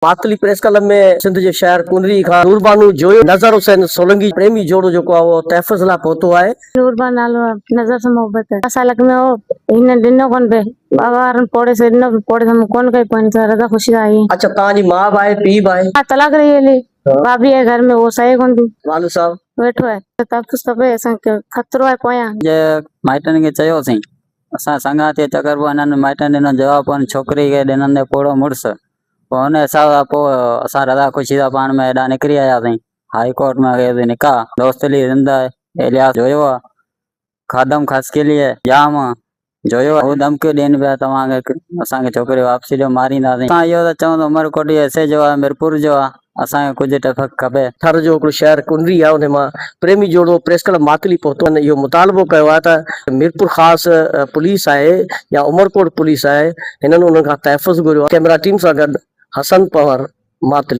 Matali press club में सिंध जे शहर कुनरी खां नूरबानू जोयो नज़र हुसैन सोलंकी प्रेमी जोड़ो जेको आहे उहो तहफ़ुज़ लाइ पहुतो आहे। नूरबान नालो नज़र से मोहब्बत है असा लग में हो इन दिनो कोन पे बाबा पोड़े से दिनो पोड़े से कोन कई पन रदा खुशी आई। अच्छा तव्हांजी मां भाई पी भाई तलाक रही है भाभी है घर में वो सही कोन थी वालू साहब बैठो है तहफ़ुज़ खपे असा खतरो है पोया जे माइटन के चयोसीं असां संगाती चकर पोइ हिननि माइटनि ॾिनो जवाब पोइ छोकिरी खे ॾिननि पोड़ो मुड़ुस पोइ हुन हिसाब सां पोइ असां रज़ा ख़ुशी सां पाण में हेॾा निकिरी आयासीं। हाई कोर्ट में कयोसीं निकाह दोस्तली ज़िंदा इलियास जोयो आहे खादम ख़ासि के लिए जाम जोयो आहे। उहो धमकियूं ॾियनि पिया तव्हांखे असांखे छोकिरी वापसी ॾियो मारींदासीं। असां इहो त चऊं त उमरकोट ऐसे जो आहे मिरपुर जो आहे असांखे कुझु टफ़क खपे। थर जो हिकिड़ो शहर कुनरी आहे उन मां प्रेमी जोड़ो प्रेस क्लब मातली पहुतो इहो मुतालबो कयो आहे त मीरपुर ख़ासि पुलिस आहे या उमरकोट पुलिस आहे हिननि उन्हनि खां तहफ़ुज़ घुरियो आहे। कैमरा टीम सां गॾु हसन पवर मातली।